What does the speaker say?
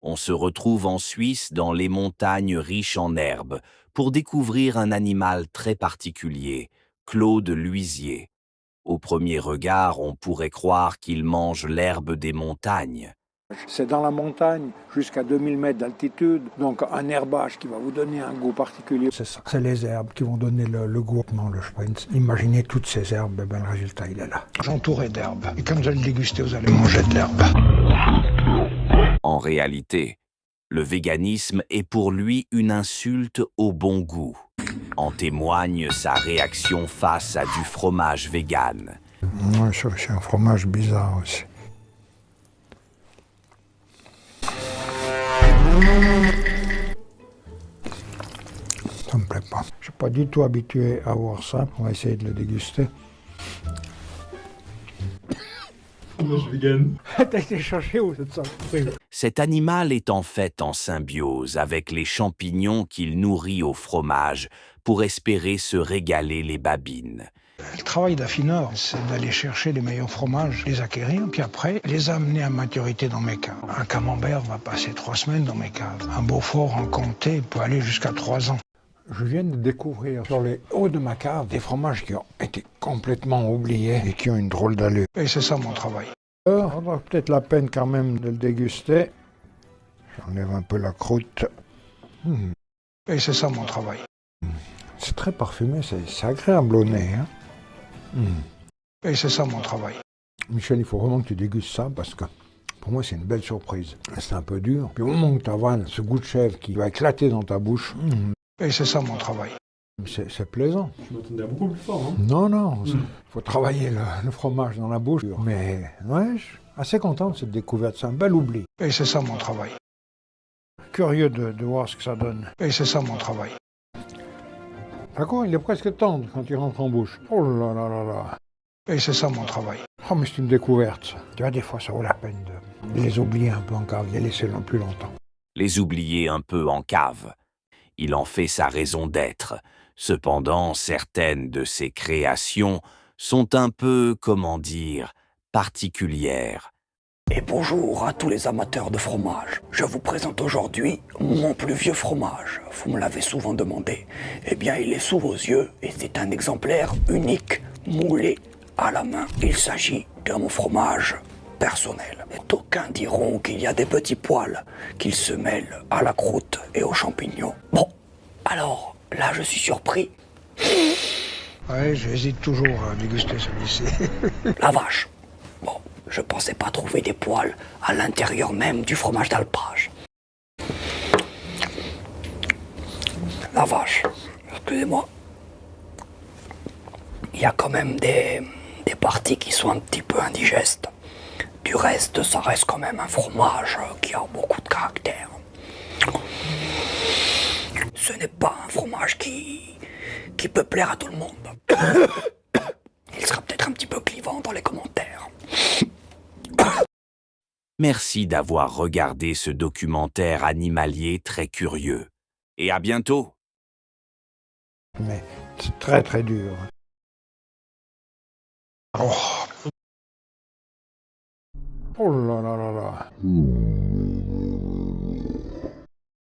On se retrouve en Suisse dans les montagnes riches en herbes pour découvrir un animal très particulier, Claude l'huisier. Au premier regard, on pourrait croire qu'il mange l'herbe des montagnes. C'est dans la montagne, jusqu'à 2000 mètres d'altitude, donc un herbage qui va vous donner un goût particulier. C'est ça, c'est les herbes qui vont donner le goût. Non, le Sprinz. Imaginez toutes ces herbes, ben, le résultat il est là. J'entourais d'herbes, et quand vous allez le déguster, vous allez manger de l'herbe. En réalité, le véganisme est pour lui une insulte au bon goût. En témoigne sa réaction face à du fromage vegan. Moi, c'est un fromage bizarre aussi. Ça me plaît pas. Je suis pas du tout habitué à voir ça. On va essayer de le déguster. Fromage vegan. T'as été chercher où cette saloperie? Cet animal est en fait en symbiose avec les champignons qu'il nourrit au fromage pour espérer se régaler les babines. Le travail d'affineur, c'est d'aller chercher les meilleurs fromages, les acquérir, puis après, les amener à maturité dans mes caves. Un camembert va passer 3 semaines dans mes caves. Un Beaufort en comté peut aller jusqu'à 3 ans. Je viens de découvrir sur les hauts de ma cave des fromages qui ont été complètement oubliés et qui ont une drôle d'allure. Et c'est ça mon travail. Ça vaudra peut-être la peine quand même de le déguster. J'enlève un peu la croûte. Et c'est ça mon travail. C'est très parfumé, c'est agréable au nez. Hein. Et c'est ça mon travail. Michel, il faut vraiment que tu dégustes ça parce que pour moi c'est une belle surprise. C'est un peu dur. Puis au moment où tu avales ce goût de chèvre qui va éclater dans ta bouche. Et c'est ça mon travail. C'est plaisant. Je m'attendais à beaucoup plus fort. Hein. Non, il faut travailler le fromage dans la bouche. Mais ouais, je suis assez content de cette découverte. C'est un bel oubli. Et c'est ça mon travail. Curieux de voir ce que ça donne. Et c'est ça mon travail. D'accord, il est presque tendre quand il rentre en bouche. Oh là là là là. Et c'est ça mon travail. Oh mais c'est une découverte ça. Tu vois, des fois ça vaut la peine de les oublier un peu en cave, de les laisser plus longtemps. Les oublier un peu en cave. Il en fait sa raison d'être. Cependant, certaines de ses créations sont un peu, comment dire, particulières. Et bonjour à tous les amateurs de fromage. Je vous présente aujourd'hui mon plus vieux fromage. Vous me l'avez souvent demandé. Eh bien, il est sous vos yeux et c'est un exemplaire unique, moulé à la main. Il s'agit de mon fromage personnel. Et d'aucuns diront qu'il y a des petits poils, qu'ils se mêlent à la croûte et aux champignons. Bon, alors, là je suis surpris. Ouais, j'hésite toujours à déguster celui-ci. La vache. Bon, je pensais pas trouver des poils à l'intérieur même du fromage d'alpage. La vache, excusez-moi. Il y a quand même des parties qui sont un petit peu indigestes. Du reste, ça reste quand même un fromage qui a beaucoup de caractère. Ce n'est pas un fromage qui peut plaire à tout le monde. Il sera peut-être un petit peu clivant dans les commentaires. Merci d'avoir regardé ce documentaire animalier très curieux. Et à bientôt. Mais c'est très très dur. Oh là là là là.